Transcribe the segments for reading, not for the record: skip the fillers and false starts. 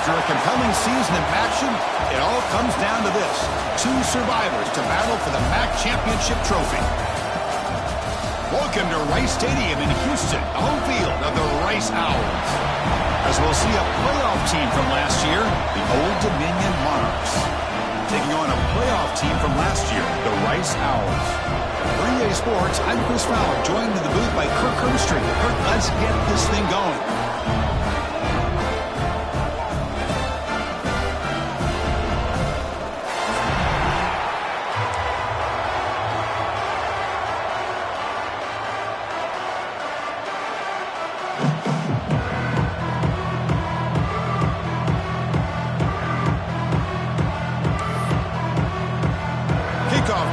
After a compelling season of action, it all comes down to this. 2 survivors to battle for the MAC Championship trophy. Welcome to Rice Stadium in Houston, the home field of the Rice Owls. As we'll see a playoff team from last year, the Old Dominion Monarchs. Taking on a playoff team from last year, the Rice Owls. For EA Sports, I'm Chris Fowler, joined in the booth by Kirk Herbstreit. Kirk, let's get this thing going.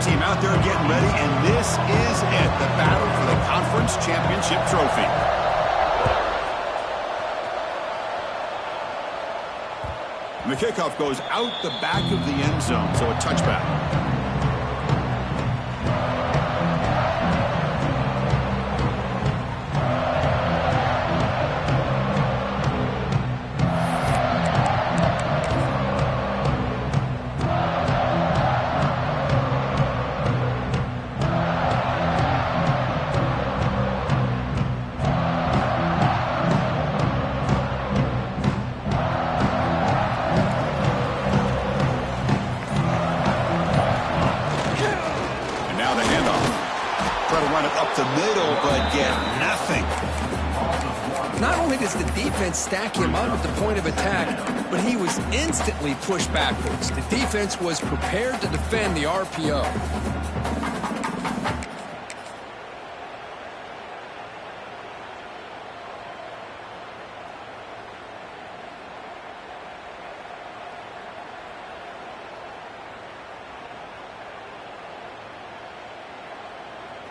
Team out there getting ready, and this is it, the battle for the conference championship trophy. And the kickoff goes out the back of the end zone, so a touchback. The middle, but get nothing. Not only does the defense stack him up at the point of attack, but he was instantly pushed backwards. The defense was prepared to defend the RPO.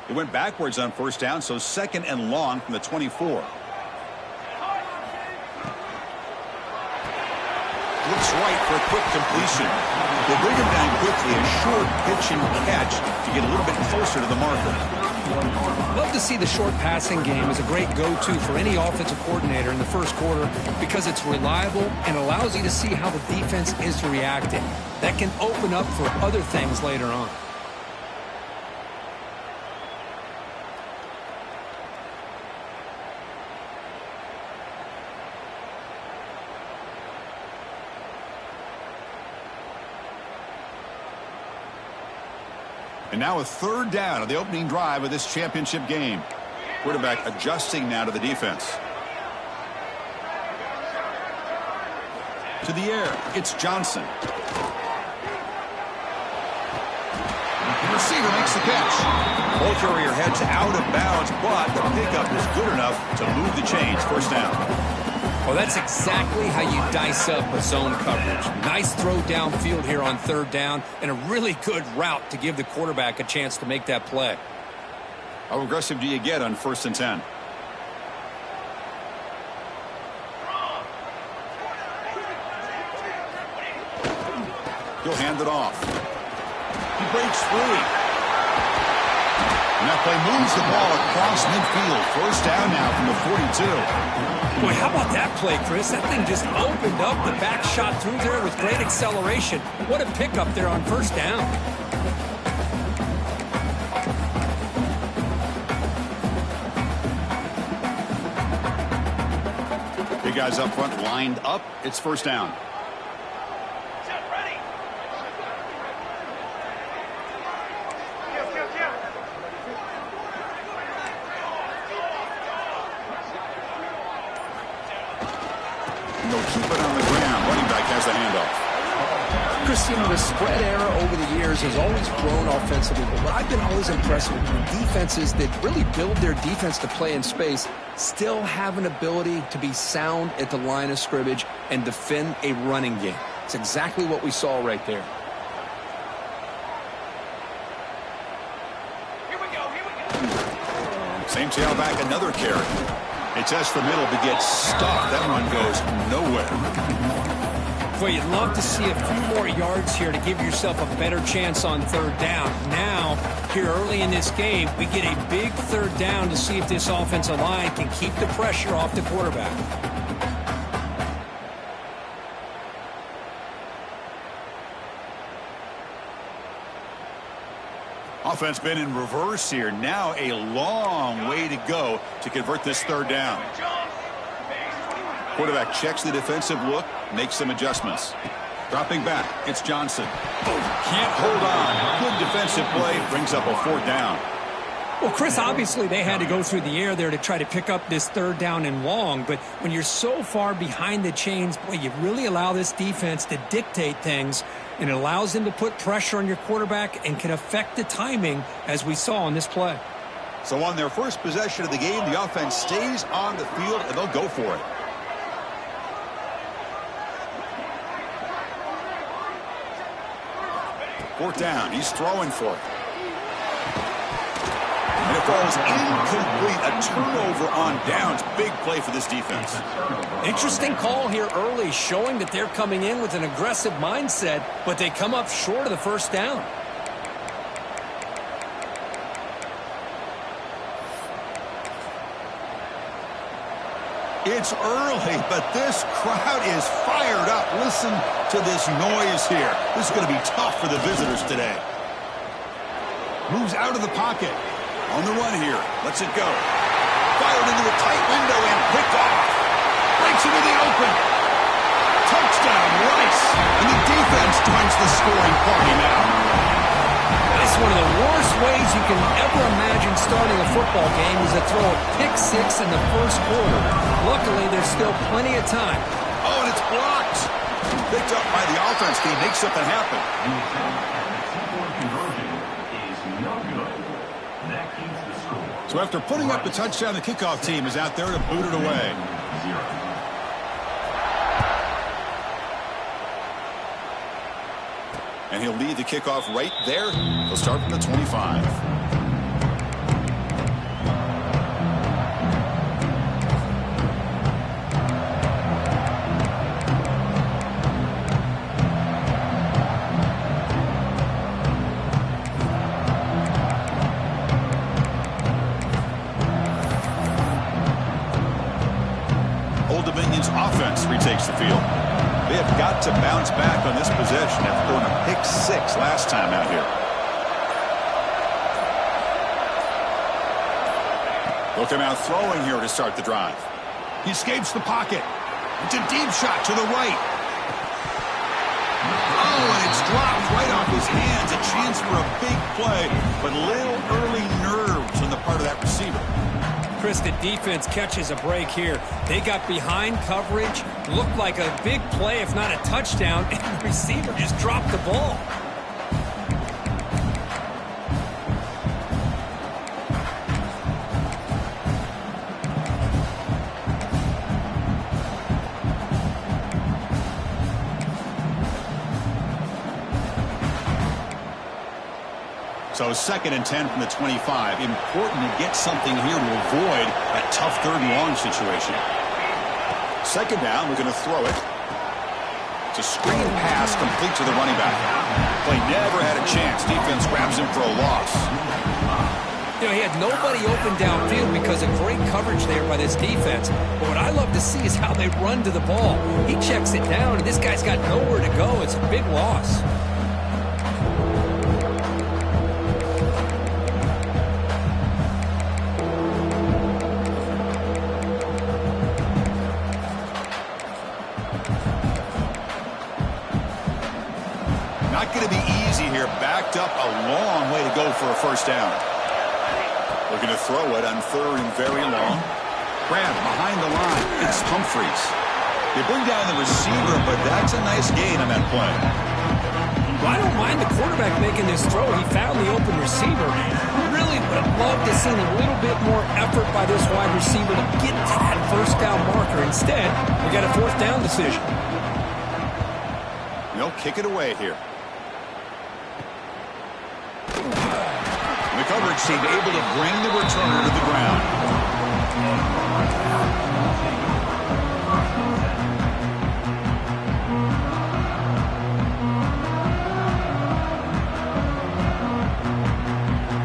It went backwards on first down, so 2nd and long from the 24. Looks right for a quick completion. They bring him down quickly, a short pitch and catch to get a little bit closer to the marker. Love to see the short passing game as a great go-to for any offensive coordinator in the first quarter because it's reliable and allows you to see how the defense is reacting. That can open up for other things later on. And now a 3rd down of the opening drive of this championship game. Quarterback adjusting now to the defense. To the air, it's Johnson. The receiver makes the catch. Ball carrier heads out of bounds, but the pickup is good enough to move the chains. 1st down. Well, that's exactly how you dice up a zone coverage. Nice throw downfield here on 3rd down, and a really good route to give the quarterback a chance to make that play. How aggressive do you get on 1st and 10? He'll hand it off. He breaks free. And that play moves the ball across midfield. 1st down now from the 42. Boy, how about that play, Chris? That thing just opened up. The back shot through there with great acceleration. What a pickup there on 1st down. Big guys up front lined up. It's 1st down. They'll keep it on the ground. Running back has the handoff. Chris, you know, the spread era over the years has always grown offensively, but what I've been always impressed with defenses that really build their defense to play in space still have an ability to be sound at the line of scrimmage and defend a running game. It's exactly what we saw right there. Same tailback, another carry. They test the middle but get stuffed. That run goes nowhere. Boy, you'd love to see a few more yards here to give yourself a better chance on 3rd down. Now, here early in this game, we get a big 3rd down to see if this offensive line can keep the pressure off the quarterback. Offense been in reverse here. Now a long way to go to convert this third down. Quarterback checks the defensive look, makes some adjustments. Dropping back, it's Johnson. Can't hold on. Good defensive play, brings up a fourth down. Well, Chris, obviously they had to go through the air there to try to pick up this third down and long, but when you're so far behind the chains, boy, you really allow this defense to dictate things, and it allows them to put pressure on your quarterback and can affect the timing, as we saw on this play. So on their first possession of the game, the offense stays on the field, and they'll go for it. Fourth down, he's throwing for it. And it falls incomplete. A turnover on downs. Big play for this defense. Interesting call here early, showing that they're coming in with an aggressive mindset, but they come up short of the first down. It's early, but this crowd is fired up. Listen to this noise here. This is going to be tough for the visitors today. Moves out of the pocket. On the run here. Lets it go. Fired into a tight window and picked off. Breaks into the open. Touchdown, Rice. And the defense joins the scoring party now. That's one of the worst ways you can ever imagine starting a football game is to throw a pick six in the first quarter. Luckily, there's still plenty of time. Oh, and it's blocked. Picked up by the offense team. Make something happen. So after putting up the touchdown, the kickoff team is out there to boot it away. And he'll lead the kickoff right there. He'll start from the 25. Offense retakes the field. They have got to bounce back on this possession after throwing a pick six last time out here. Looking out throwing here to start the drive. He escapes the pocket. It's a deep shot to the right. Oh, and it's dropped right off his hands. A chance for a big play, but little early nerves on the part of that receiver. Chris, the defense catches a break here. They got behind coverage, looked like a big play, if not a touchdown, and the receiver just dropped the ball. So 2nd and 10 from the 25. Important to get something here to avoid that tough third and long situation. Second down, we're going to throw it. It's a screen pass complete to the running back. Play never had a chance. Defense grabs him for a loss. You know, he had nobody open downfield because of great coverage there by this defense. But what I love to see is how they run to the ball. He checks it down, and this guy's got nowhere to go. It's a big loss. Not going to be easy here. Backed up a long way to go for a first down. Looking to throw it on 3rd and very long. Grab behind the line. It's Humphreys. They bring down the receiver, but that's a nice gain on that play. Well, I don't mind the quarterback making this throw. He found the open receiver. Really would have loved to see a little bit more effort by this wide receiver to get to that first down marker. Instead, we got a 4th down decision. They'll kick it away here. The coverage team able to bring the returner to the ground.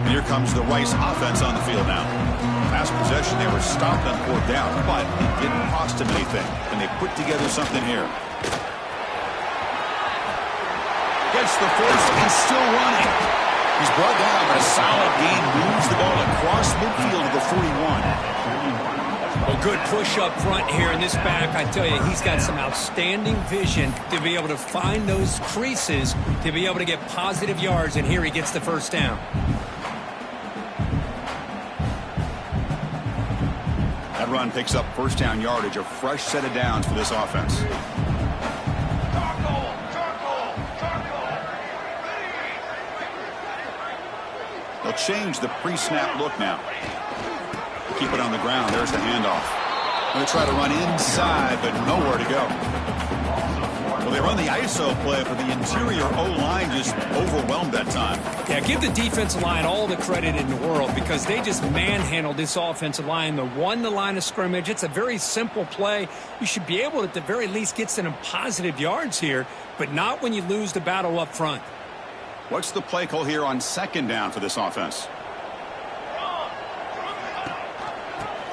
And here comes the Rice offense on the field now. Last possession, they were stopped on 4th down, but it didn't cost them anything, and they put together something here. Gets the first and still running. He's brought down, but a solid gain moves the ball across midfield to the 41. A good push up front here in this back. I tell you, he's got some outstanding vision to be able to find those creases, to be able to get positive yards, and here he gets the first down. That run picks up first down yardage, a fresh set of downs for this offense. They'll change the pre-snap look now. Keep it on the ground. There's the handoff. Going to try to run inside, but nowhere to go. Well, they run the ISO play, but the interior O-line just overwhelmed that time. Yeah, give the defensive line all the credit in the world because they just manhandled this offensive line. They won the line of scrimmage. It's a very simple play. You should be able to, at the very least, get some positive yards here, but not when you lose the battle up front. What's the play call here on second down for this offense?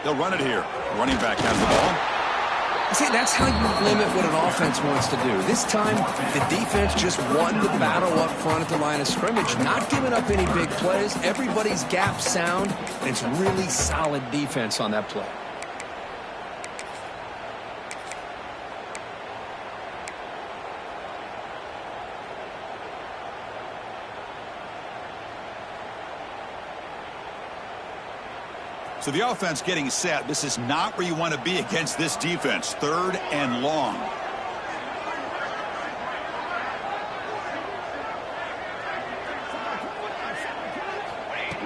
They'll run it here. Running back has the ball. See, that's how you limit what an offense wants to do. This time, the defense just won the battle up front at the line of scrimmage, not giving up any big plays. Everybody's gap sound, and it's really solid defense on that play. So the offense getting set. This is not where you want to be against this defense. Third and long.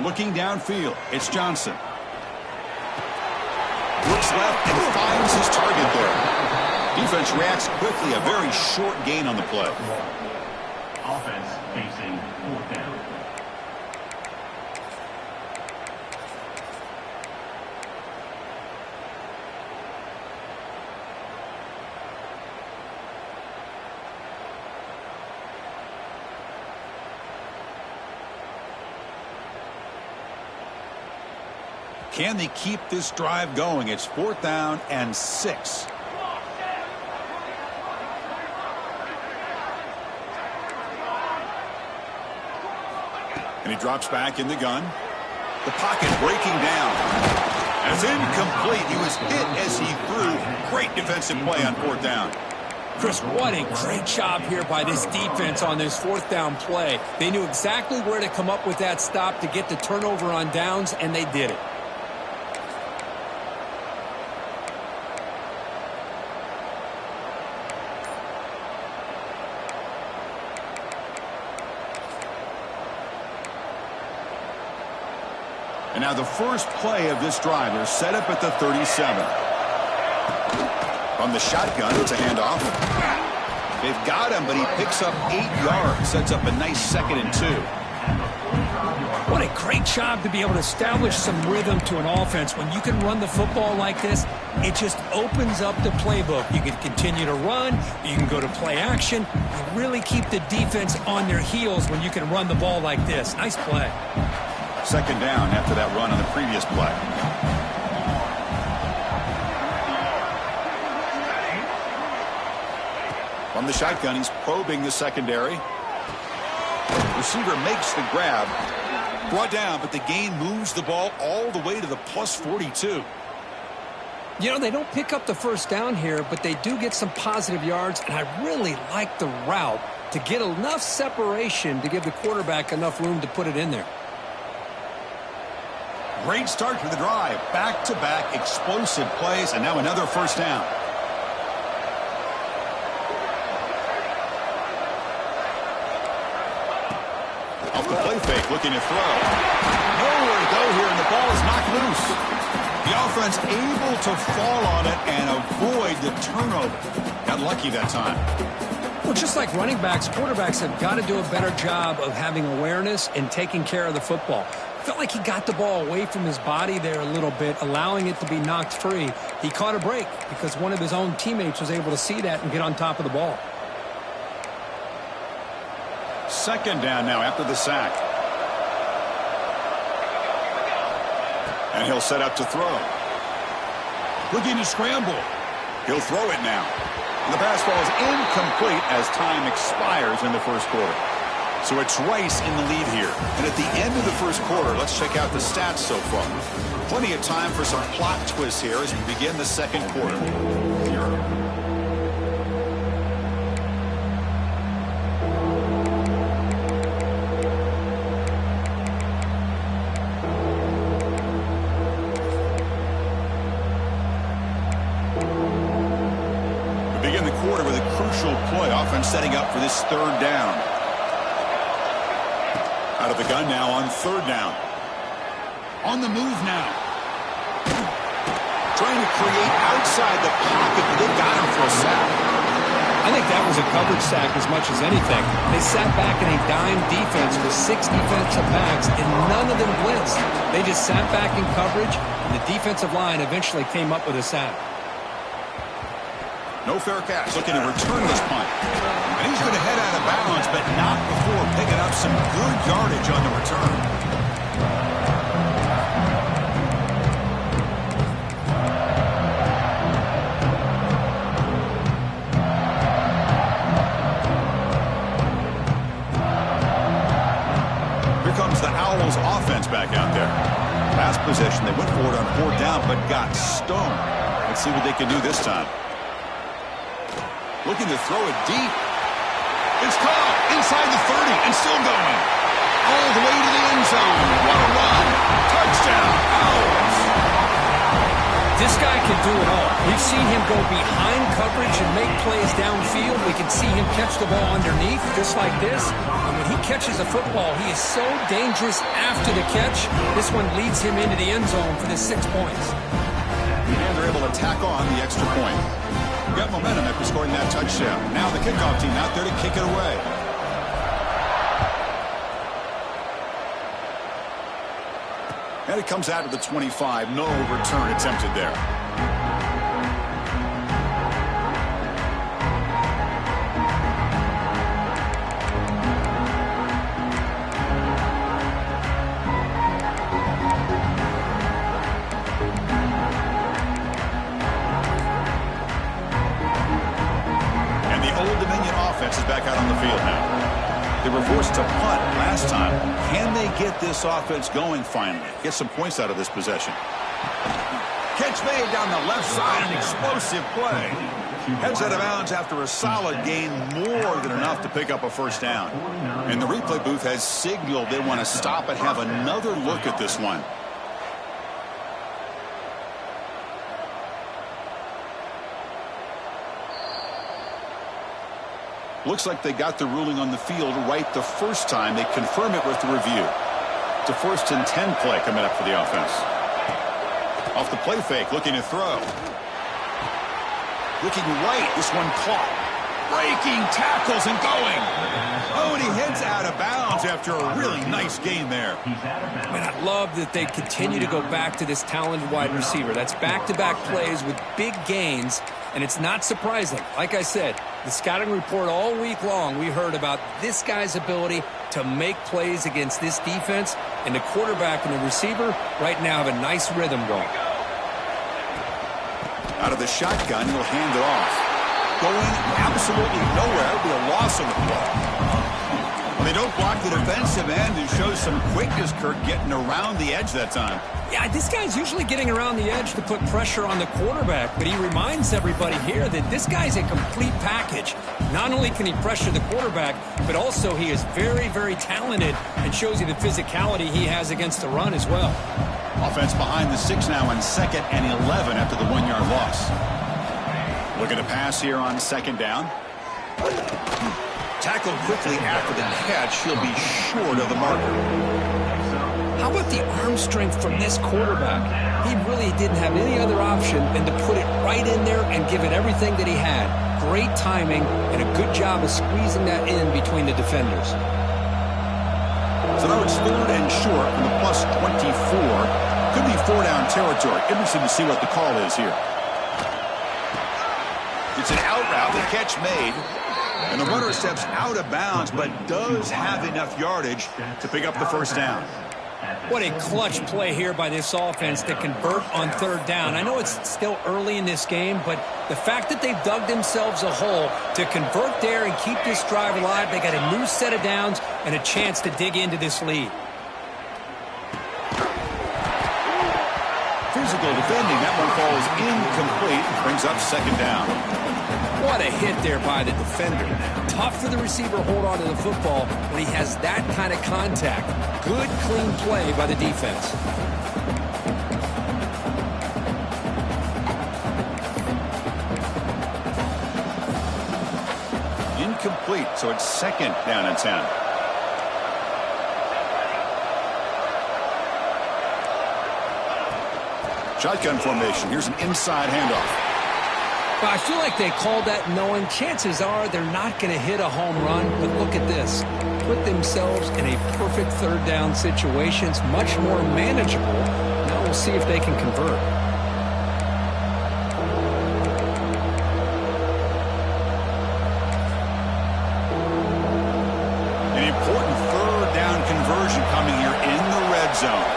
Looking downfield, it's Johnson. Looks left and finds his target there. Defense reacts quickly. A very short gain on the play. Offense facing fourth down. Can they keep this drive going? It's fourth down and 6. And he drops back in the gun. The pocket breaking down. As incomplete. He was hit as he threw. Great defensive play on fourth down. Chris, what a great job here by this defense on this fourth down play. They knew exactly where to come up with that stop to get the turnover on downs, and they did it. And now the first play of this drive is set up at the 37. From the shotgun, it's a handoff. They've got him, but he picks up 8 yards. Sets up a nice 2nd and 2. What a great job to be able to establish some rhythm to an offense. When you can run the football like this, it just opens up the playbook. You can continue to run. You can go to play action. You really keep the defense on their heels when you can run the ball like this. Nice play. Second down after that run on the previous play. From the shotgun, he's probing the secondary. Receiver makes the grab. Brought down, but the gain moves the ball all the way to the plus 42. You know, they don't pick up the first down here, but they do get some positive yards, and I really like the route to get enough separation to give the quarterback enough room to put it in there. Great start to the drive. Back-to-back explosive plays, and now another first down. Off the play fake, looking to throw. Nowhere to go here, and the ball is knocked loose. The offense able to fall on it and avoid the turnover. Got lucky that time. Well, just like running backs, quarterbacks have got to do a better job of having awareness and taking care of the football. Felt like he got the ball away from his body there a little bit, allowing it to be knocked free. He caught a break because one of his own teammates was able to see that and get on top of the ball. Second down now after the sack. And he'll set up to throw. Looking to scramble. He'll throw it now. And the pass ball is incomplete as time expires in the first quarter. So it's Rice in the lead here. And at the end of the first quarter, let's check out the stats so far. Plenty of time for some plot twists here as we begin the second quarter. We begin the quarter with a crucial play. Offense setting up for this third down. Out of the gun now on third down. On the move now. Trying to create outside the pocket, but they got him for a sack. I think that was a coverage sack as much as anything. They sat back in a dime defense with 6 defensive backs, and none of them blitzed. They just sat back in coverage, and the defensive line eventually came up with a sack. No fair catch. Looking to return this punt. And he's going to head out of bounds, but not before picking up some good yardage on the return. Here comes the Owls offense back out there. Last possession, they went for it on fourth down, but got stoned. Let's see what they can do this time. Looking to throw it deep. It's caught inside the 30 and still going. All the way to the end zone. What a run. Touchdown. Owls. This guy can do it all. We've seen him go behind coverage and make plays downfield. We can see him catch the ball underneath just like this. And when he catches a football, he is so dangerous after the catch. This one leads him into the end zone for the 6 points. And they're able to tack on the extra point. Got momentum after scoring that touchdown. Now the kickoff team out there to kick it away. And it comes out of the 25. No return attempted there. Is back out on the field now. They were forced to punt last time. Can they get this offense going finally? Get some points out of this possession. Catch made down the left side, an explosive play. Heads out of bounds after a solid gain, more than enough to pick up a first down. And the replay booth has signaled they want to stop and have another look at this one. Looks like they got the ruling on the field right the first time. They confirm it with the review. It's a 1st and 10 play coming up for the offense. Off the play fake, looking to throw. Looking right, this one caught. Breaking tackles and going. Oh, and he heads out of bounds after a really nice gain there. Man, I love that they continue to go back to this talented wide receiver. That's back-to-back plays with big gains, and it's not surprising. Like I said, the scouting report all week long, we heard about this guy's ability to make plays against this defense, and the quarterback and the receiver right now have a nice rhythm going. Out of the shotgun, he'll hand it off. Going absolutely nowhere. It'll be a loss on the play. They don't block the defensive end and show some quickness, Kirk, getting around the edge that time. Yeah, this guy's usually getting around the edge to put pressure on the quarterback, but he reminds everybody here that this guy's a complete package. Not only can he pressure the quarterback, but also he is very, very talented and shows you the physicality he has against the run as well. Offense behind the 6 now on 2nd and 11 after the 1-yard loss. Looking to pass here on 2nd down. Tackled quickly after the catch. He'll be short of the marker. How about the arm strength from this quarterback? He really didn't have any other option than to put it right in there and give it everything that he had. Great timing and a good job of squeezing that in between the defenders. So now it's 3rd and short from the plus 24. Could be 4-down territory. Interesting to see what the call is here. It's an out route, the catch made, and the runner steps out of bounds, but does have enough yardage to pick up the first down. What a clutch play here by this offense to convert on 3rd down. I know it's still early in this game, but the fact that they've dug themselves a hole to convert there and keep this drive alive, they got a new set of downs and a chance to dig into this lead. Physical defending. That one falls incomplete. Brings up second down. What a hit there by the defender. Tough for the receiver to hold on to the football when he has that kind of contact. Good, clean play by the defense. Incomplete, so it's second down and 10. Shotgun formation. Here's an inside handoff. Well, I feel like they called that knowing chances are they're not going to hit a home run. But look at this. Put themselves in a perfect third down situation. It's much more manageable. Now we'll see if they can convert. An important third down conversion coming here in the red zone.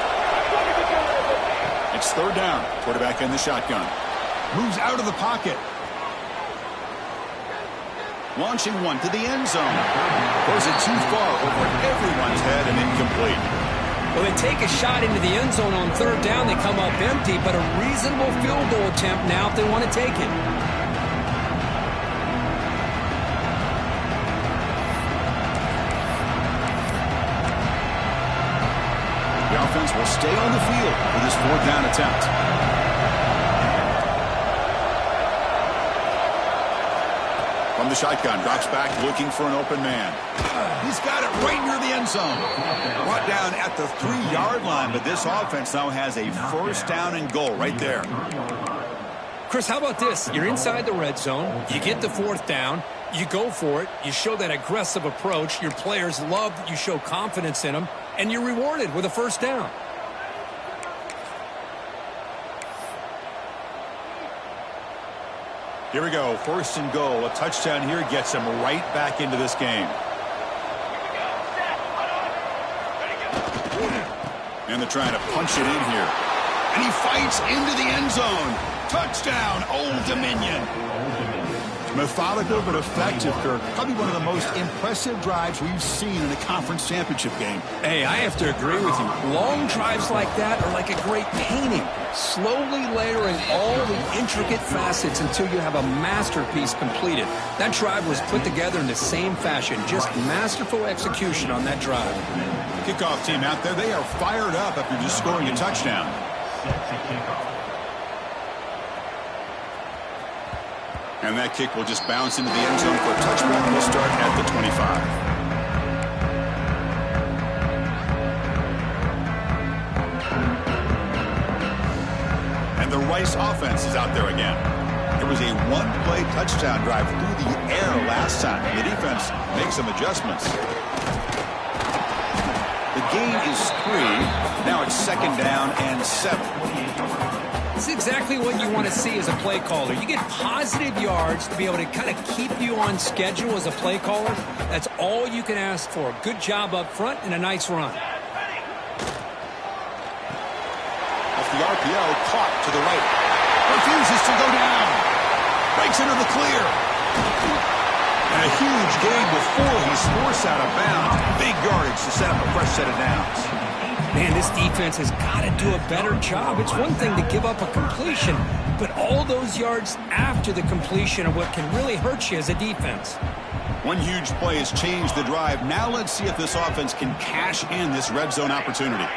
It's third down. Quarterback in the shotgun. Moves out of the pocket. Launching one to the end zone. Goes it too far over everyone's head and incomplete. Well, they take a shot into the end zone on third down. They come up empty, but a reasonable field goal attempt now if they want to take it. The offense will stay on the field for this fourth down attempt. From the shotgun, drops back looking for an open man. He's got it right near the end zone. Brought down at the 3-yard line, but this offense now has a first down and goal right there. Chris, how about this? You're inside the red zone. You get the fourth down. You go for it. You show that aggressive approach. Your players love that you show confidence in them, and you're rewarded with a first down. Here we go, first and goal. A touchdown here gets them right back into this game. And they're trying to punch it in here. And he fights into the end zone. Touchdown, Old Dominion. Methodical but effective, Kirk. Probably one of the most impressive drives we've seen in a conference championship game. Hey, I have to agree with you. Long drives like that are like a great painting. Slowly layering all the intricate facets until you have a masterpiece completed. That drive was put together in the same fashion. Just masterful execution on that drive. Kickoff team out there, they are fired up after just scoring a touchdown. And that kick will just bounce into the end zone for a touchback. We'll start at the 25. And the Rice offense is out there again. It was a one-play touchdown drive through the air last time. The defense makes some adjustments. The gain is 3. Now it's second down and 7. This is exactly what you want to see as a play caller. You get positive yards to be able to kind of keep you on schedule as a play caller. That's all you can ask for. Good job up front and a nice run. Off the RPO, caught to the right. Refuses to go down. Breaks into the clear. And a huge gain before he's forced out of bounds. Big yardage to set up a fresh set of downs. Man, this defense has got to do a better job. It's one thing to give up a completion, but all those yards after the completion are what can really hurt you as a defense. One huge play has changed the drive. Now let's see if this offense can cash in this red zone opportunity.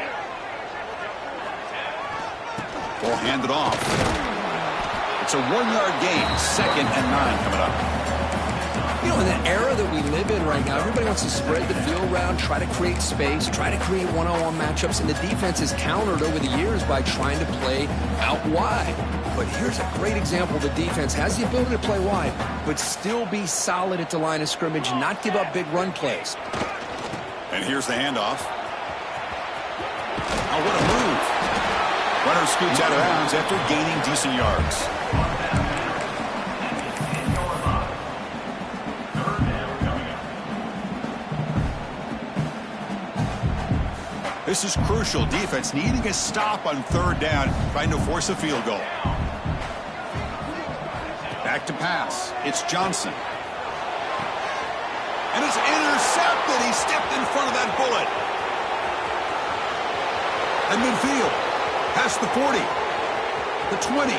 Ball handed off. It's a 1-yard gain. Second and 9 coming up. You know, in the era that we live in right now, everybody wants to spread the field around, try to create space, try to create one-on-one matchups, and the defense is countered over the years by trying to play out wide. But here's a great example. The defense has the ability to play wide, but still be solid at the line of scrimmage, not give up big run plays. And here's the handoff. Oh, what a move. Runner scoots out of bounds after gaining decent yards. This is crucial. Defense needing a stop on third down, trying to force a field goal. Back to pass. It's Johnson. And it's intercepted. He stepped in front of that bullet. And midfield. Past the 40. The 20.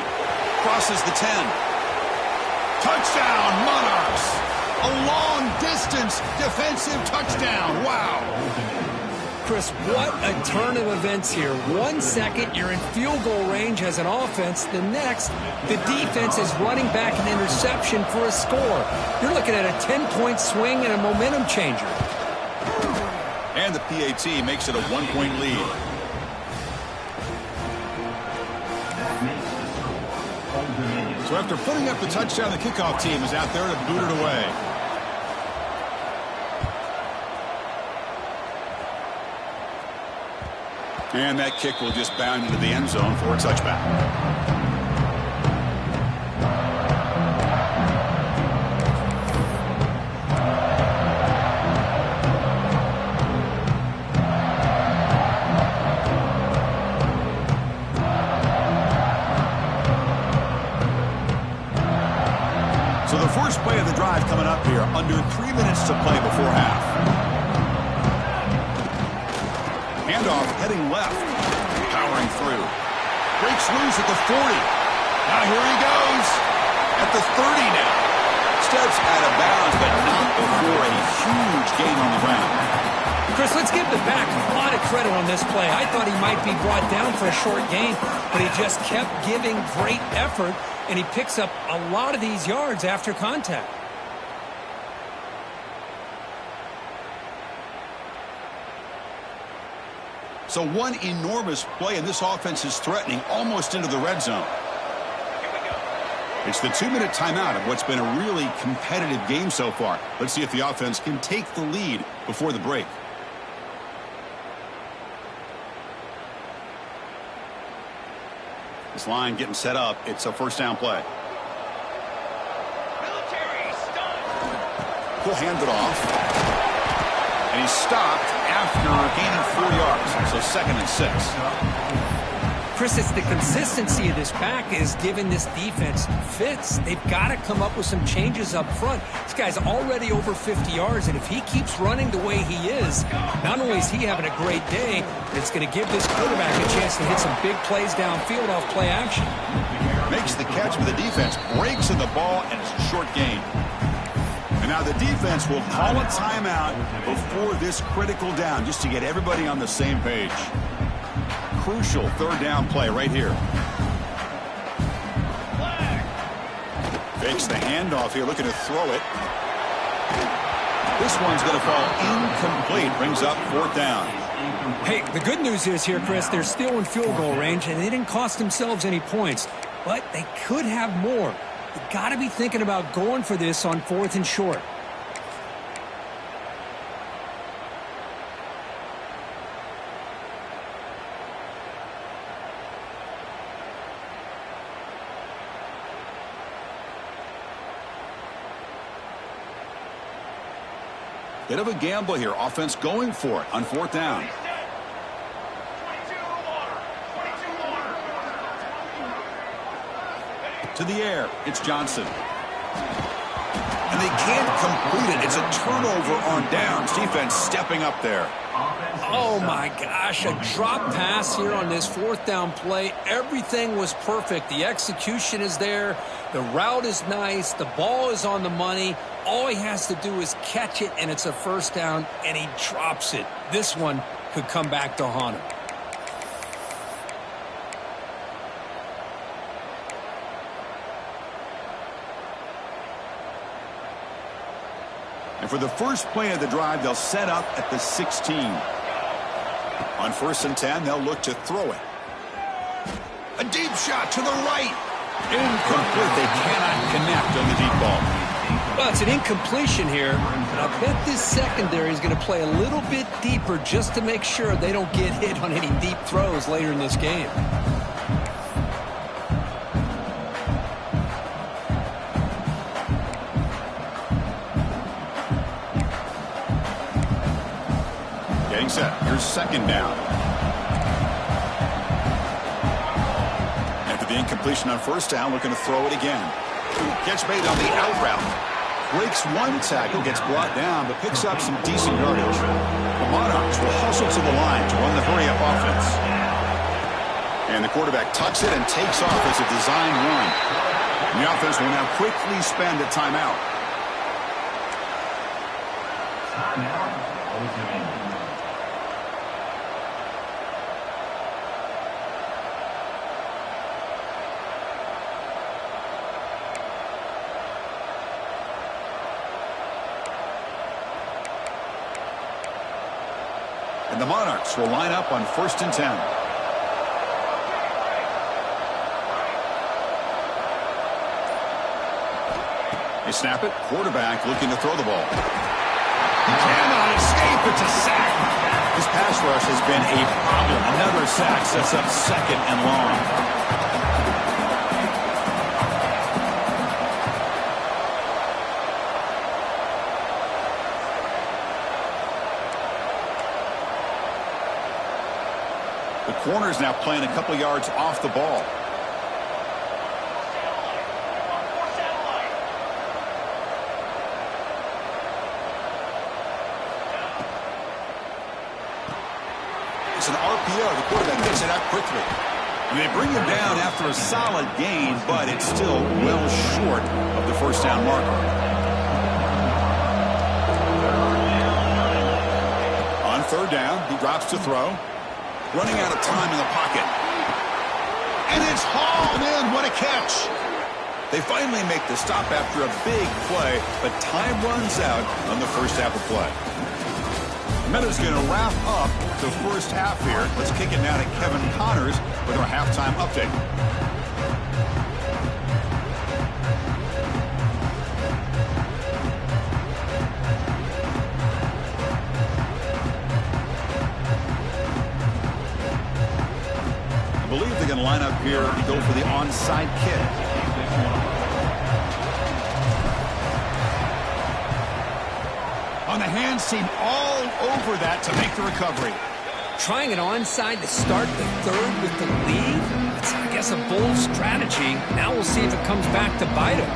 Crosses the 10. Touchdown, Monarchs! A long-distance defensive touchdown. Wow. Chris, what a turn of events here. 1 second, you're in field goal range as an offense. The next, the defense is running back an interception for a score. You're looking at a 10-point swing and a momentum changer. And the PAT makes it a 1-point lead. So after putting up the touchdown, the kickoff team is out there to boot it away. And that kick will just bound into the end zone for a touchback. So the first play of the drive coming up here, under 3 minutes to play before half. Handoff heading left, powering through. Breaks loose at the 40. Now here he goes at the 30 now. Steps out of bounds, but not before a huge gain on the ground. Chris, let's give the back a lot of credit on this play. I thought he might be brought down for a short gain, but he just kept giving great effort, and he picks up a lot of these yards after contact. So one enormous play, and this offense is threatening almost into the red zone. It's the 2-minute timeout of what's been a really competitive game so far. Let's see if the offense can take the lead before the break. This line getting set up. It's a first down play. He'll hand it off. And he's stopped after gaining 4 yards. So 2nd and 6. Chris, it's the consistency of this back is giving this defense fits. They've got to come up with some changes up front. This guy's already over 50 yards, and if he keeps running the way he is, not only is he having a great day, but it's going to give this quarterback a chance to hit some big plays downfield off play action. Makes the catch with the defense, breaks in the ball, and it's a short gain. And now the defense will call a timeout before this critical down, just to get everybody on the same page. Crucial 3rd down play right here. Fakes the handoff here, looking to throw it. This one's going to fall incomplete. Brings up 4th down. Hey, the good news is here, Chris, they're still in field goal range, and they didn't cost themselves any points. But they could have more. You got to be thinking about going for this on 4th and short. Bit of a gamble here. Offense going for it on 4th down. To the air. It's Johnson. And they can't complete it. It's a turnover on downs. Defense stepping up there. Oh, my gosh. A drop pass here on this 4th down play. Everything was perfect. The execution is there. The route is nice. The ball is on the money. All he has to do is catch it, and it's a 1st down, and he drops it. This one could come back to haunt him. And for the first play of the drive, they'll set up at the 16. On 1st and 10, they'll look to throw it. A deep shot to the right. Incomplete. They cannot connect on the deep ball. Well, it's an incompletion here, but I bet this secondary is going to play a little bit deeper just to make sure they don't get hit on any deep throws later in this game. Getting set. Here's 2nd down. After the incompletion on 1st down, looking to throw it again. Catch made on the out route. Breaks one tackle, gets brought down, but picks up some decent yardage. The Monarchs will hustle to the line to run the hurry-up offense. And the quarterback tucks it and takes off as a design run. And the offense will now quickly spend a timeout. Timeout. ODU. And the Monarchs will line up on 1st and 10. They snap it. Quarterback looking to throw the ball. Cannot escape. It's a sack. His pass rush has been a problem. Another sack sets up 2nd and long. The corner's now playing a couple yards off the ball. It's an RPO. The quarterback gets it out quickly. And they bring him down after a solid gain, but it's still well short of the 1st down marker. On 3rd down, he drops to throw. Running out of time in the pocket. And it's hauled in. What a catch. They finally make the stop after a big play, but time runs out on the first half of play. Meadows going to wrap up the first half here. Let's kick it now to Kevin Connors with our halftime update. I believe they're going to line up here and go for the onside kick. On the hands team all over that to make the recovery. Trying it onside to start the 3rd with the lead? That's, I guess, a bold strategy. Now we'll see if it comes back to bite him.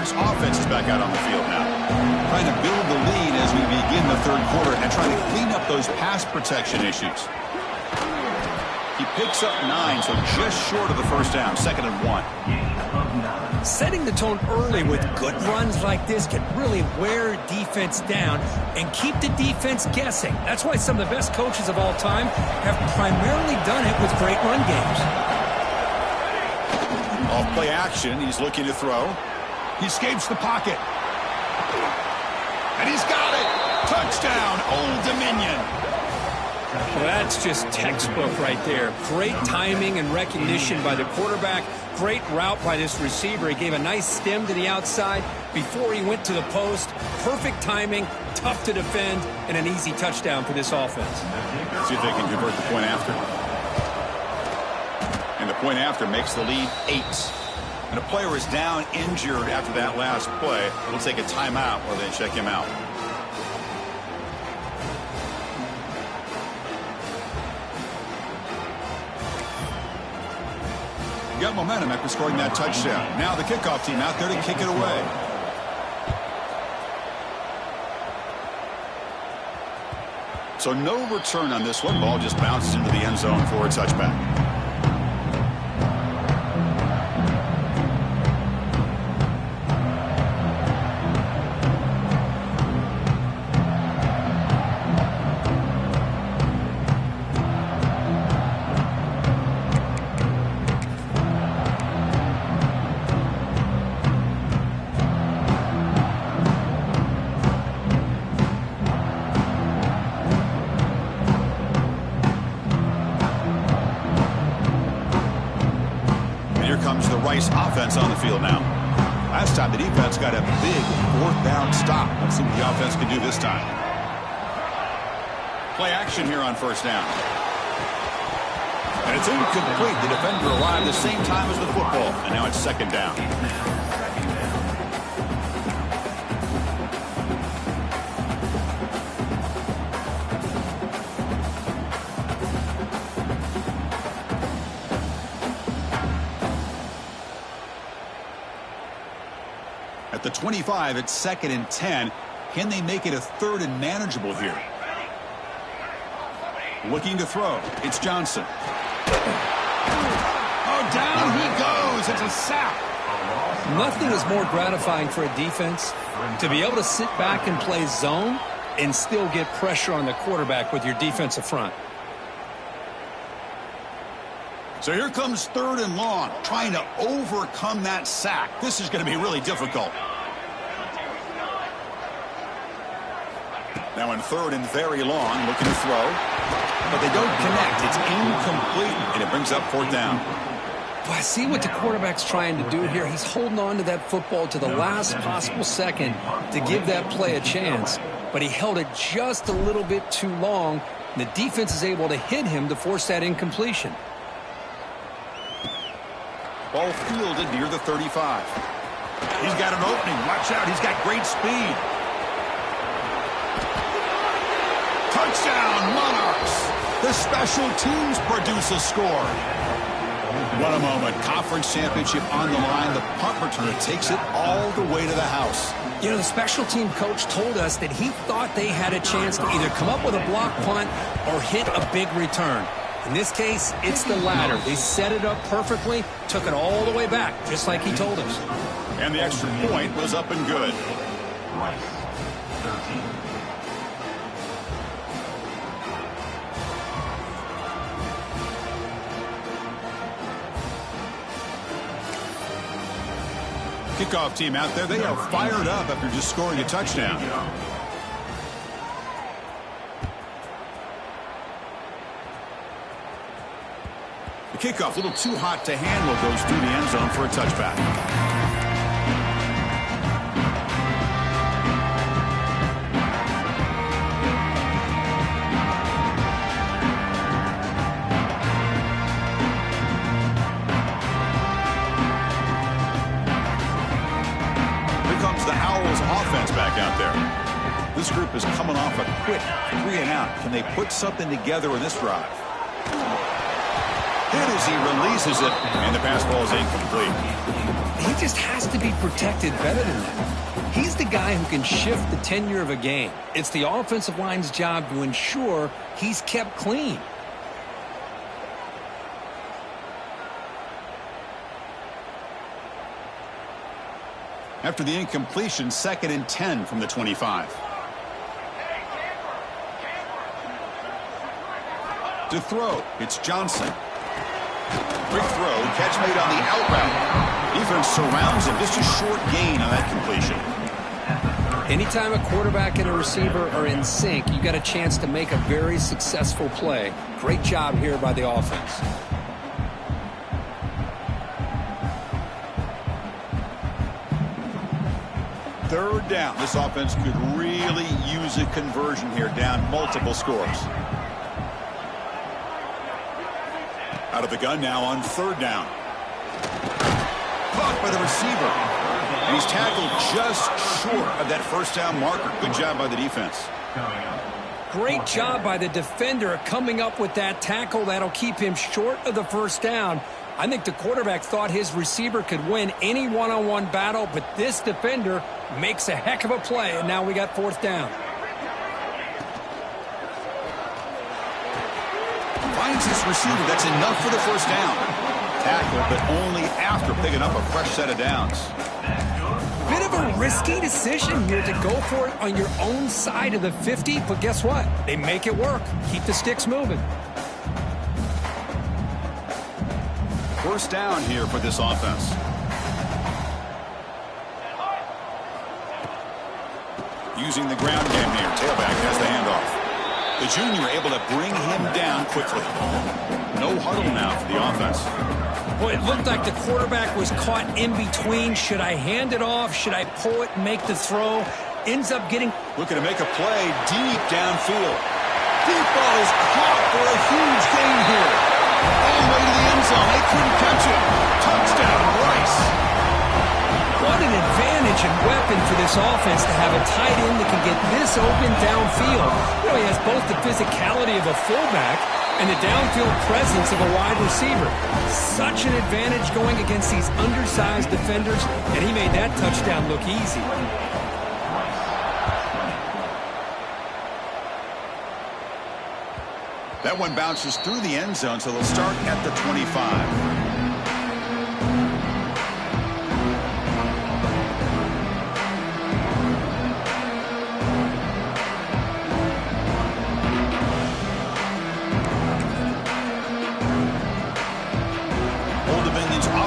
Offense is back out on the field now. Trying to build the lead as we begin the 3rd quarter and trying to clean up those pass protection issues. He picks up 9, so just short of the 1st down, 2nd and 1. Setting the tone early with good runs like this can really wear defense down and keep the defense guessing. That's why some of the best coaches of all time have primarily done it with great run games. Off play action, he's looking to throw. He escapes the pocket. And he's got it. Touchdown, Old Dominion. Well, that's just textbook right there. Great timing and recognition by the quarterback. Great route by this receiver. He gave a nice stem to the outside before he went to the post. Perfect timing, tough to defend, and an easy touchdown for this offense. See if they can convert the point after. And the point after makes the lead 8. And a player is down injured after that last play. We'll take a timeout while they check him out. Got momentum after scoring that touchdown. Now the kickoff team out there to kick it away. So no return on this one. Ball just bounces into the end zone for a touchback. Offense on the field now. Last time the defense got a big 4th down stop. Let's see what the offense can do this time. Play action here on 1st down. And it's incomplete. The defender arrived the same time as the football. And now it's 2nd down. At the 25, it's 2nd and 10. Can they make it a 3rd and manageable here? Looking to throw. It's Johnson. Oh, down he goes. It's a sack. Nothing is more gratifying for a defense to be able to sit back and play zone and still get pressure on the quarterback with your defensive front. So here comes 3rd and long, trying to overcome that sack. This is going to be really difficult. Now in 3rd and very long, looking to throw. But they don't connect. It's incomplete, and it brings up 4th down. Boy, I see what the quarterback's trying to do here. He's holding on to that football to the last possible second to give that play a chance. But he held it just a little bit too long, and the defense is able to hit him to force that incompletion. Ball fielded near the 35. He's got an opening. Watch out. He's got great speed. Touchdown, Monarchs. The special teams produce a score. What a moment. Conference championship on the line. The punt returner takes it all the way to the house. You know, the special team coach told us that he thought they had a chance to either come up with a block punt or hit a big return. In this case, it's the latter. They set it up perfectly, took it all the way back, just like he told us. And the extra point was up and good. Kickoff team out there, they are fired up after just scoring a touchdown. The kickoff, a little too hot to handle, goes through the end zone for a touchback. Here comes the Owls offense back out there. This group is coming off a quick 3 and out. Can they put something together in this drive? Hit as he releases it, and the pass ball is incomplete. He just has to be protected better than that. He's the guy who can shift the tenure of a game. It's the offensive line's job to ensure he's kept clean. After the incompletion, 2nd and 10 from the 25. To throw, it's Johnson. Quick throw, catch made on the out route. Defense surrounds him, just a short gain on that completion. Anytime a quarterback and a receiver are in sync, you got a chance to make a very successful play. Great job here by the offense. Third down. This offense could really use a conversion here, down multiple scores. Out of the gun now on third down. Caught by the receiver. And he's tackled just short of that first down marker. Good job by the defense. Great job by the defender coming up with that tackle. That'll keep him short of the first down. I think the quarterback thought his receiver could win any one-on-one battle, but this defender makes a heck of a play, and now we got fourth down. Finds his receiver. That's enough for the first down. Tackle, but only after picking up a fresh set of downs. Bit of a risky decision here to go for it on your own side of the 50, but guess what? They make it work. Keep the sticks moving. First down here for this offense. Using the ground game here. Tailback has the handoff. The junior able to bring him down quickly. No huddle now for the offense. Boy, it looked like the quarterback was caught in between. Should I hand it off? Should I pull it and make the throw? Ends up getting... Looking to make a play deep downfield. Deep ball is caught for a huge gain here. All the way to the end zone. They couldn't catch it. Touchdown, Rice. What an advantage and weapon for this offense to have a tight end that can get this open downfield. You know, he has both the physicality of a fullback and the downfield presence of a wide receiver. Such an advantage going against these undersized defenders, and he made that touchdown look easy. That one bounces through the end zone, so they'll start at the 25.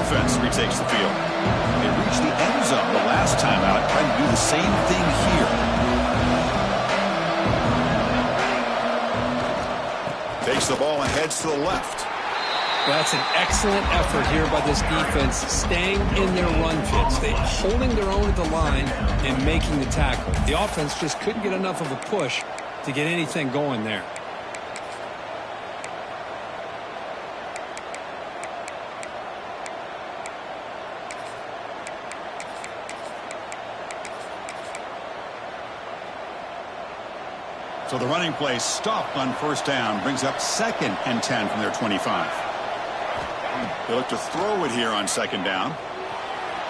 Offense retakes the field. They reached the end zone the last time out, trying to do the same thing here. Takes the ball and heads to the left. That's an excellent effort here by this defense, staying in their run fits. They holding their own at the line and making the tackle. The offense just couldn't get enough of a push to get anything going there. So the running play stopped on first down, brings up 2nd and 10 from their 25. They look to throw it here on second down.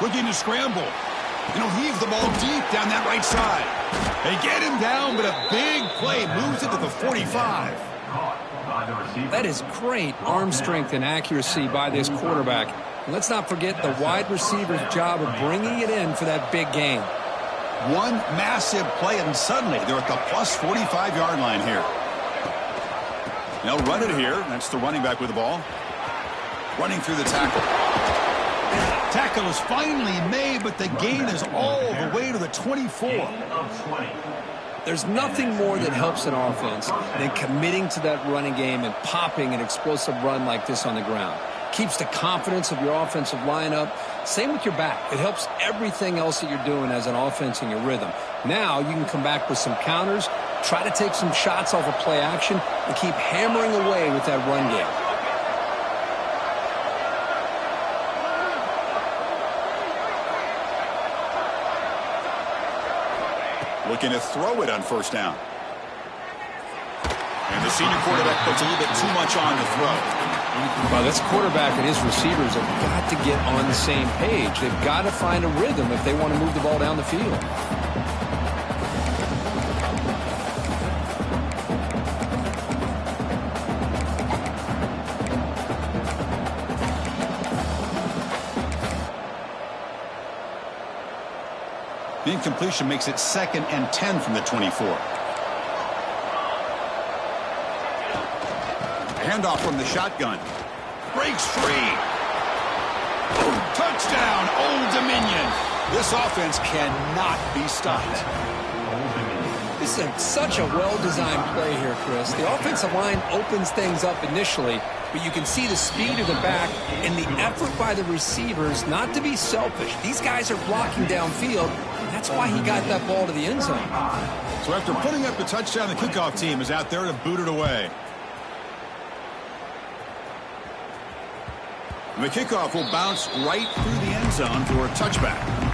Looking to scramble. And he'll heave the ball deep down that right side. They get him down, but a big play moves it to the 45. That is great arm strength and accuracy by this quarterback. And let's not forget the wide receiver's job of bringing it in for that big gain. One massive play, and suddenly they're at the plus 45-yard line here. They'll run it here. That's the running back with the ball. Running through the tackle. Tackle is finally made, but the gain is all the way to the 24. There's nothing more that helps an offense than committing to that running game and popping an explosive run like this on the ground. Keeps the confidence of your offensive lineup. Same with your back. It helps everything else that you're doing as an offense in your rhythm. Now you can come back with some counters, try to take some shots off of play action, and keep hammering away with that run game. Looking to throw it on first down. And the senior quarterback puts a little bit too much on the throw. Well, this quarterback and his receivers have got to get on the same page. They've got to find a rhythm if they want to move the ball down the field. The incompletion makes it 2nd and 10 from the 24. Handoff from the shotgun. Breaks free. Touchdown, Old Dominion. This offense cannot be stopped. This is such a well-designed play here, Chris. The offensive line opens things up initially, but you can see the speed of the back and the effort by the receivers not to be selfish. These guys are blocking downfield. That's why he got that ball to the end zone. So after putting up the touchdown, the kickoff team is out there to boot it away. The kickoff will bounce right through the end zone for a touchback.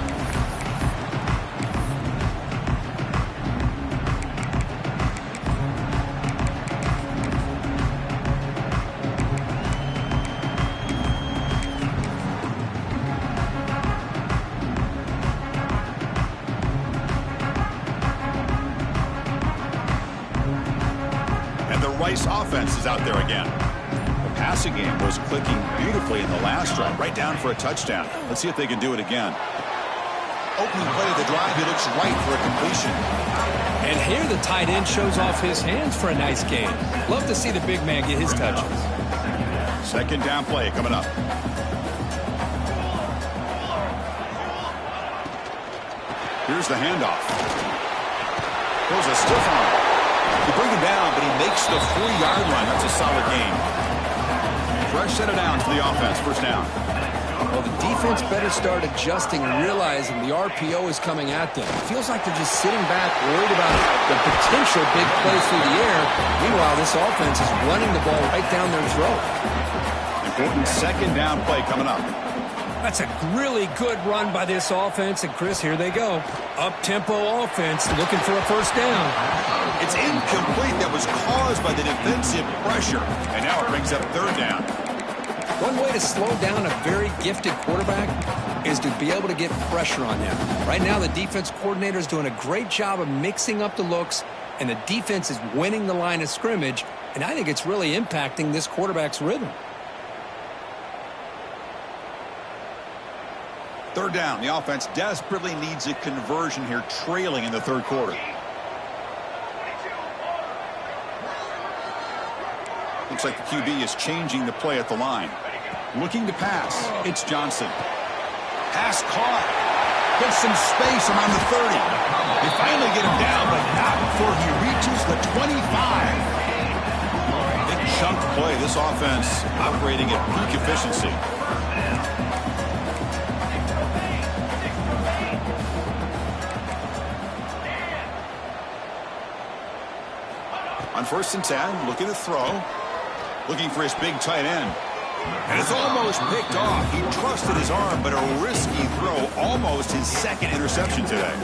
Rice offense is out there again. The passing game was clicking beautifully in the last drive, right down for a touchdown. Let's see if they can do it again. Opening play of the drive, he looks right for a completion. And here the tight end shows off his hands for a nice gain. Love to see the big man get his touches. Second down play coming up. Here's the handoff. Throws a stiff arm. You bring him down, but he makes the 4-yard line. That's a solid gain. Fresh set of downs for the offense. First down. Well, the defense better start adjusting and realizing the RPO is coming at them. It feels like they're just sitting back, worried about the potential big play through the air. Meanwhile, this offense is running the ball right down their throat. Important second down play coming up. That's a really good run by this offense. And, Chris, here they go. Up-tempo offense looking for a first down. It's incomplete. That was caused by the defensive pressure. And now it brings up third down. One way to slow down a very gifted quarterback is to be able to get pressure on him. Right now, the defense coordinator is doing a great job of mixing up the looks, and the defense is winning the line of scrimmage. And I think it's really impacting this quarterback's rhythm. Third down. The offense desperately needs a conversion here, trailing in the third quarter. Looks like the QB is changing the play at the line. Looking to pass. It's Johnson. Pass caught. Gets some space around the 30. They finally get him down, but not before he reaches the 25. Big chunk play. This offense operating at peak efficiency. On 1st and 10, looking to throw. Looking for his big tight end. And it's almost picked off. He trusted his arm, but a risky throw. Almost his second interception today.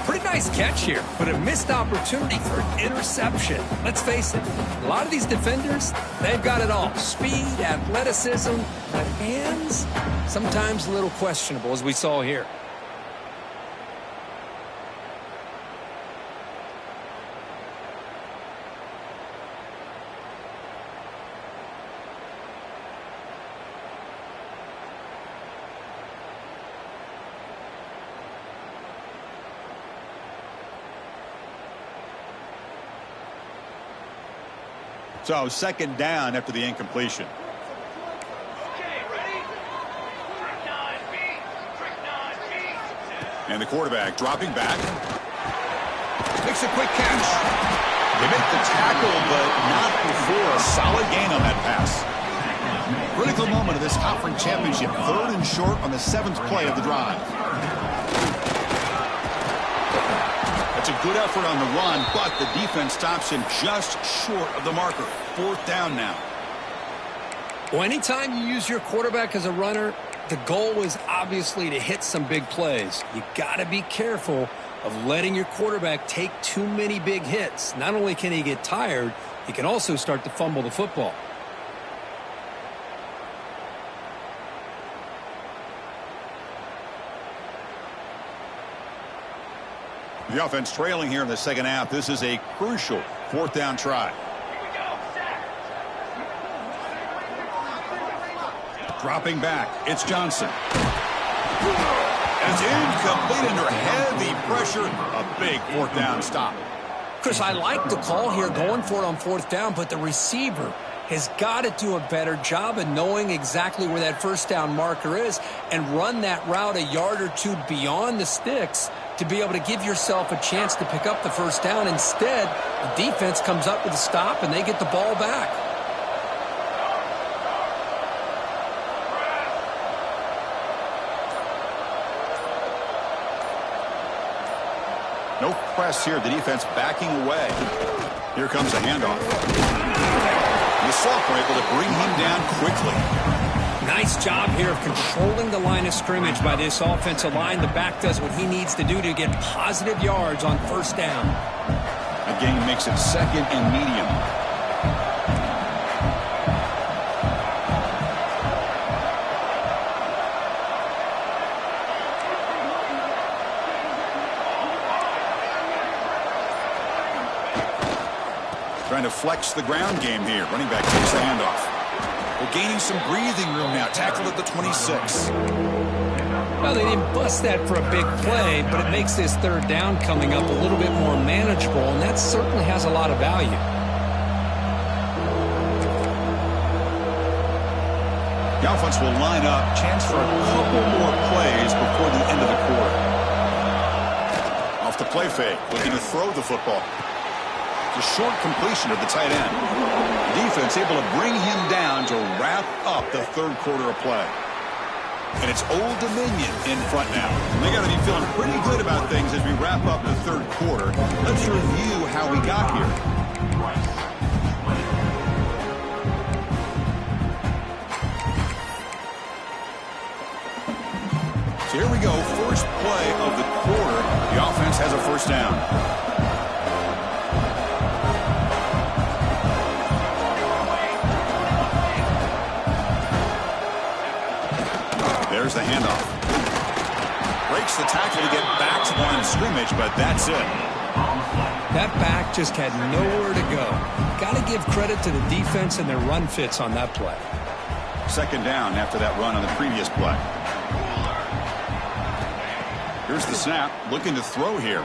Pretty nice catch here, but a missed opportunity for an interception. Let's face it, a lot of these defenders, they've got it all. Speed, athleticism, but hands, sometimes a little questionable, as we saw here. So second down after the incompletion. And the quarterback dropping back. Makes a quick catch. They make the tackle, but not before a solid gain on that pass. Critical moment of this conference championship. 3rd and short on the 7th play of the drive. That's a good effort on the run, but the defense stops him just short of the marker. 4th down now. Well, anytime you use your quarterback as a runner, the goal is obviously to hit some big plays. You got to be careful of letting your quarterback take too many big hits. Not only can he get tired, he can also start to fumble the football. The offense trailing here in the second half. This is a crucial 4th down try. Dropping back. It's Johnson. And it's incomplete under heavy pressure. A big 4th down stop. Chris, I like the call here, going for it on 4th down, but the receiver, has got to do a better job of knowing exactly where that first down marker is and run that route a yard or two beyond the sticks to be able to give yourself a chance to pick up the first down. Instead, the defense comes up with a stop and they get the ball back. No press here. The defense backing away. Here comes a handoff. The sophomore able to bring him down quickly. Nice job here of controlling the line of scrimmage by this offensive line. The back does what he needs to do to get positive yards on first down. A gain makes it second and medium. Trying to flex the ground game here. Running back takes the handoff. They're gaining some breathing room now. Tackled at the 26. Well, they didn't bust that for a big play, but it makes this third down coming up a little bit more manageable, and that certainly has a lot of value. The offense will line up. Chance for a couple more plays before the end of the quarter. Off the play fake. Looking to throw the football. The short completion of the tight end. The defense able to bring him down to wrap up the third quarter of play. And it's Old Dominion in front now. They got to be feeling pretty good about things as we wrap up the third quarter. Let's review how we got here. So here we go. First play of the quarter. The offense has a first down. There's the handoff. Breaks the tackle to get back to the line of scrimmage, but that's it. That back just had nowhere to go. Got to give credit to the defense and their run fits on that play. Second down after that run on the previous play. Here's the snap. Looking to throw here.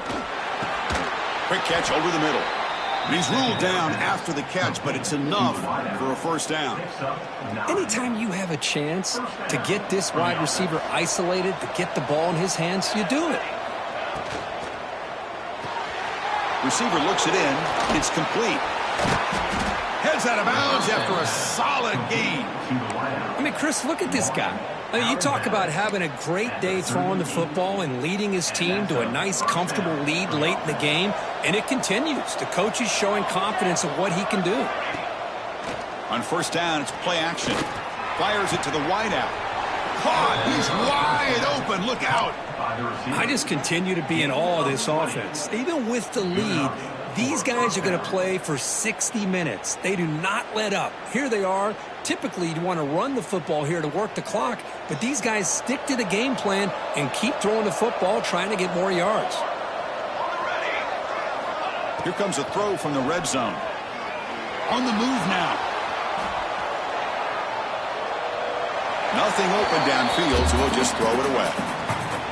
Quick catch over the middle. And he's ruled down after the catch, but it's enough for a first down. Anytime you have a chance to get this wide receiver isolated, to get the ball in his hands, you do it. Receiver looks it in. It's complete. Heads out of bounds after a solid gain. I mean, Chris, look at this guy. I mean, you talk about having a great day throwing the football and leading his team to a nice, comfortable lead late in the game, and it continues. The coach is showing confidence of what he can do. On first down, it's play action. Fires it to the wideout. Caught. He's wide open. Look out. I just continue to be in awe of this offense. Even with the lead, these guys are going to play for 60 minutes. They do not let up. Here they are. Typically, you want to run the football here to work the clock, but these guys stick to the game plan and keep throwing the football, trying to get more yards. Here comes a throw from the red zone. On the move now. Nothing open downfield, so he'll just throw it away.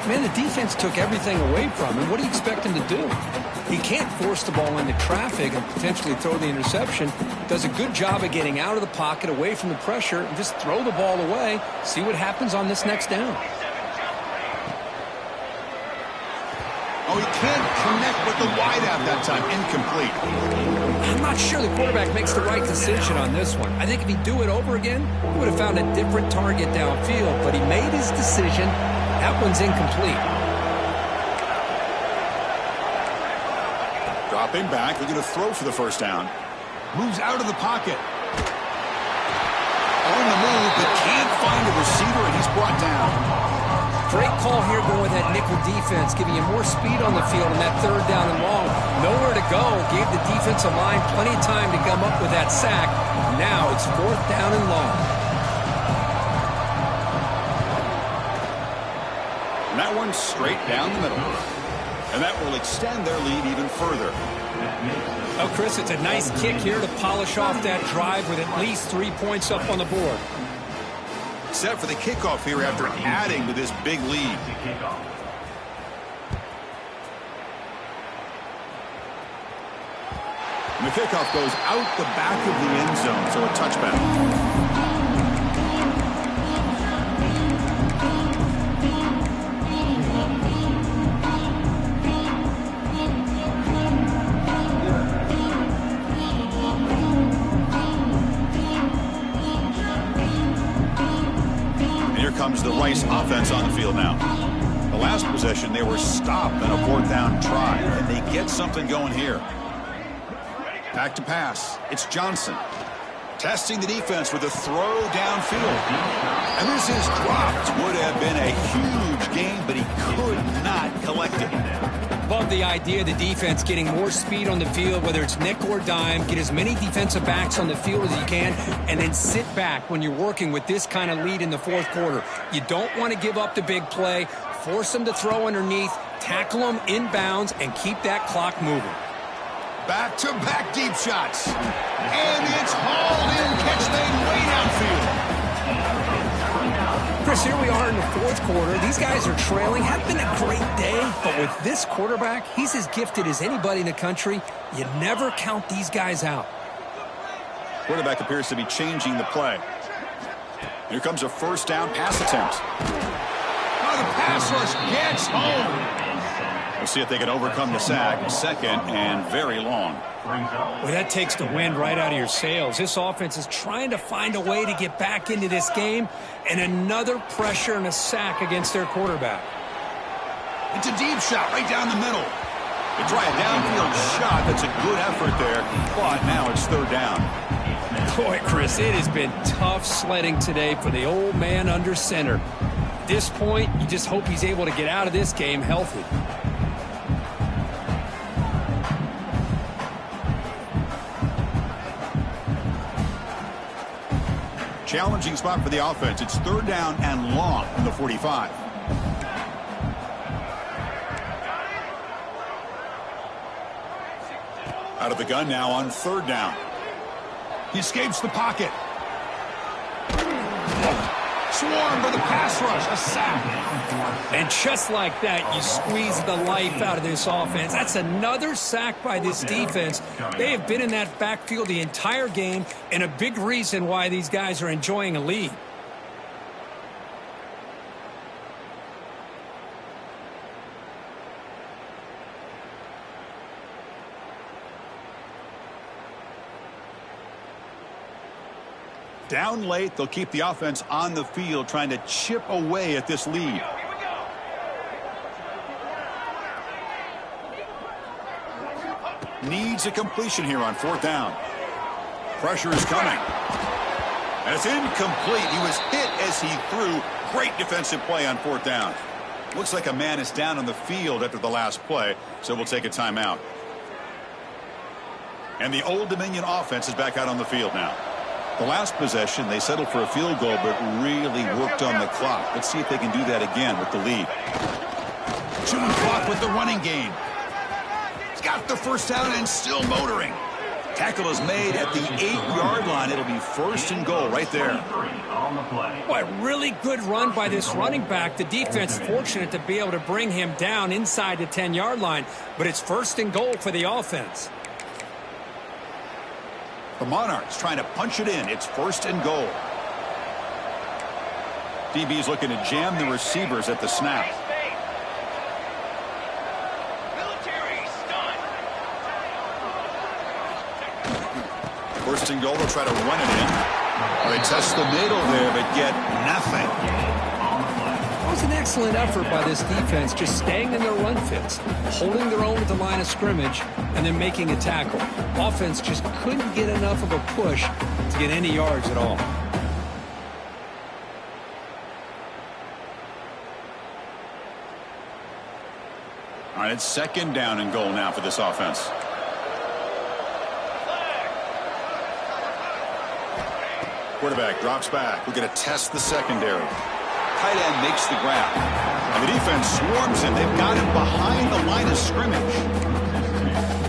Man, the defense took everything away from him. What do you expect him to do? He can't force the ball into traffic and potentially throw the interception. Does a good job of getting out of the pocket, away from the pressure, and just throw the ball away. See what happens on this next down. Oh, he can't connect with the wideout that time. Incomplete. I'm not sure the quarterback makes the right decision on this one. I think if he'd do it over again, he would have found a different target downfield, but he made his decision. That one's incomplete. Dropping back, looking to throw for the first down. Moves out of the pocket. On the move, but can't find a receiver, and he's brought down. Great call here going with that nickel defense, giving you more speed on the field on that third down and long. Nowhere to go. Gave the defensive line plenty of time to come up with that sack. Now it's fourth down and long. And that one's straight down the middle. And that will extend their lead even further. Oh, Chris, it's a nice kick here to polish off that drive with at least 3 points up on the board. Set for the kickoff here after adding to this big lead. And the kickoff goes out the back of the end zone, so a touchback. Comes the Rice offense on the field now. The last possession, they were stopped on a 4th down try, and they get something going here. Back to pass. It's Johnson. Testing the defense with a throw downfield. And this is dropped. Would have been a huge gain, but he could not collect it. Love the idea of the defense getting more speed on the field, whether it's nickel or dime. Get as many defensive backs on the field as you can, and then sit back when you're working with this kind of lead in the 4th quarter. You don't want to give up the big play. Force them to throw underneath, tackle them inbounds, and keep that clock moving. Back-to-back deep shots. And it's hauled in. Catch made way downfield. Chris, here we are in the 4th quarter. These guys are trailing. Had been a great day, but with this quarterback, he's as gifted as anybody in the country. You never count these guys out. Quarterback appears to be changing the play. Here comes a 1st down pass attempt. Oh, the pass rush gets home. We'll see if they can overcome the sack. 2nd and very long. Well, that takes the wind right out of your sails. This offense is trying to find a way to get back into this game, and another pressure and a sack against their quarterback. It's a deep shot right down the middle. They try a downfield shot. That's a good effort there, but now it's 3rd down. Boy, Chris, it has been tough sledding today for the old man under center. At this point, you just hope he's able to get out of this game healthy. Challenging spot for the offense. It's 3rd down and long from the 45. Out of the gun now on 3rd down. He escapes the pocket. Swarm for the pass rush. A sack. And just like that, you squeeze the life out of this offense. That's another sack by this defense. They have been in that backfield the entire game, and a big reason why these guys are enjoying a lead. Down late, they'll keep the offense on the field trying to chip away at this lead. Needs a completion here on 4th down. Pressure is coming. And it's incomplete. He was hit as he threw. Great defensive play on 4th down. Looks like a man is down on the field after the last play, so we'll take a timeout. And the Old Dominion offense is back out on the field now. The last possession, they settled for a field goal, but really worked on the clock. Let's see if they can do that again with the lead. Chewing clock with the running game. He's got the 1st down and still motoring. Tackle is made at the 8-yard line. It'll be 1st and goal right there. Boy, really good run by this running back. The defense fortunate to be able to bring him down inside the 10-yard line, but it's 1st and goal for the offense. The Monarchs trying to punch it in. It's 1st and goal. DB's looking to jam the receivers at the snap. First and goal, they'll try to run it in. They test the middle there, but get nothing. It was an excellent effort by this defense, just staying in their run fits, holding their own at the line of scrimmage, and then making a tackle. Offense just couldn't get enough of a push to get any yards at all. All right, it's 2nd down and goal now for this offense. Quarterback drops back. We're going to test the secondary. Tight end makes the grab. And the defense swarms him. They've got him behind the line of scrimmage.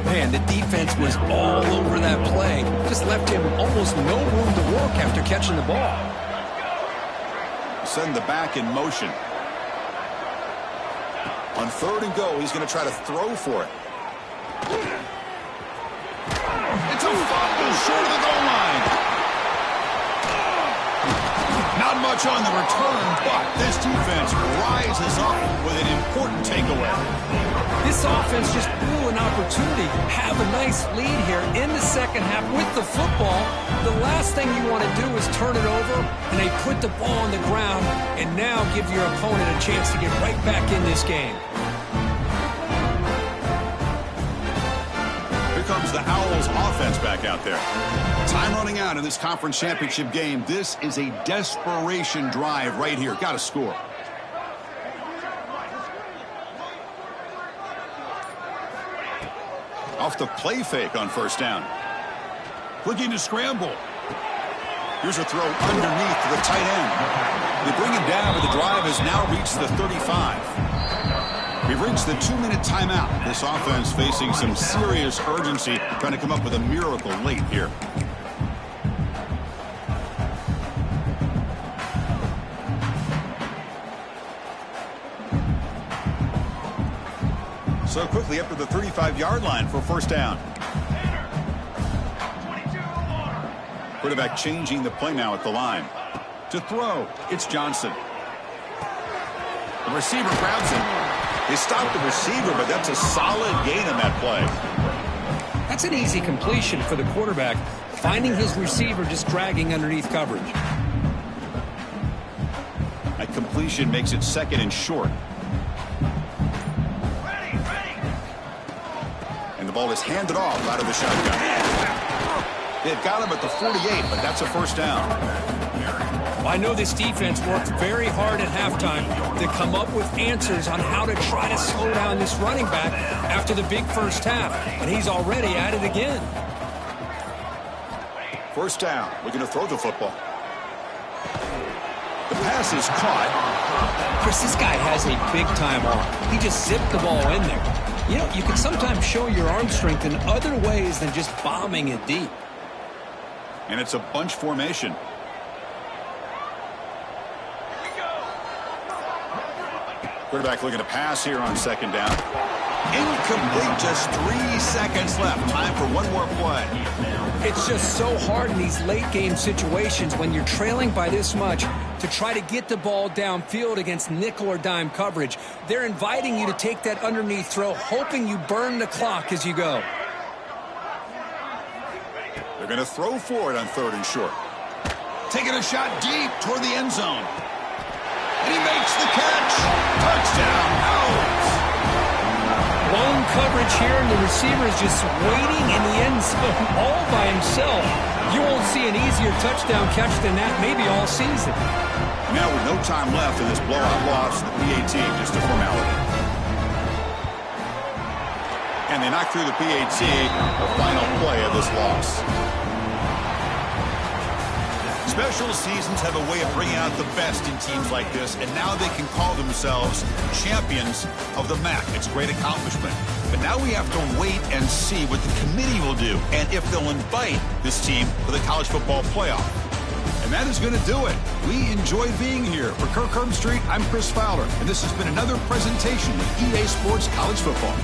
Man, the defense was all over that play. Just left him almost no room to work after catching the ball. Send the back in motion. On 3rd and goal, he's going to try to throw for it. fumble short of the goal line. Not much on the return, but this defense rises up with an important takeaway. This offense just blew an opportunity. Have a nice lead here in the second half with the football. The last thing you want to do is turn it over, and they put the ball on the ground and now give your opponent a chance to get right back in this game. Here comes the Owls offense back out there. Time running out in this conference championship game. This is a desperation drive right here. Got to score. Off the play fake on first down. Looking to scramble. Here's a throw underneath to the tight end. They bring him down, but the drive has now reached the 35. We've reached the 2-minute timeout. This offense facing some serious urgency, trying to come up with a miracle late here. So quickly up to the 35-yard line for first down. Quarterback changing the play now at the line. To throw, it's Johnson. The receiver grabs him. They stopped the receiver, but that's a solid gain on that play. That's an easy completion for the quarterback, finding his receiver just dragging underneath coverage. That completion makes it second and short. And the ball is handed off out of the shotgun. They've got him at the 48, but that's a first down. Well, I know this defense worked very hard at halftime to come up with answers on how to try to slow down this running back after the big first half, and he's already at it again. First down. Looking to throw the football. The pass is caught. Chris, this guy has a big-time arm. He just zipped the ball in there. You know, you can sometimes show your arm strength in other ways than just bombing it deep. And it's a bunch formation. Quarterback looking to pass here on second down. Incomplete, just 3 seconds left. Time for one more play. It's just so hard in these late-game situations when you're trailing by this much to try to get the ball downfield against nickel or dime coverage. They're inviting you to take that underneath throw, hoping you burn the clock as you go. They're going to throw for it on third and short. Taking a shot deep toward the end zone. And he makes the catch. Touchdown, Owls. Lone coverage here, and the receiver is just waiting in the end zone all by himself. You won't see an easier touchdown catch than that maybe all season. Now with no time left in this blowout loss, the PAT, just a formality. And they knock through the PAT, the final play of this loss. Special seasons have a way of bringing out the best in teams like this, and now they can call themselves champions of the MAC. It's a great accomplishment. But now we have to wait and see what the committee will do, and if they'll invite this team to the college football playoff. And that is going to do it. We enjoyed being here. For Kirk Herbstreit, I'm Chris Fowler, and this has been another presentation of EA Sports College Football.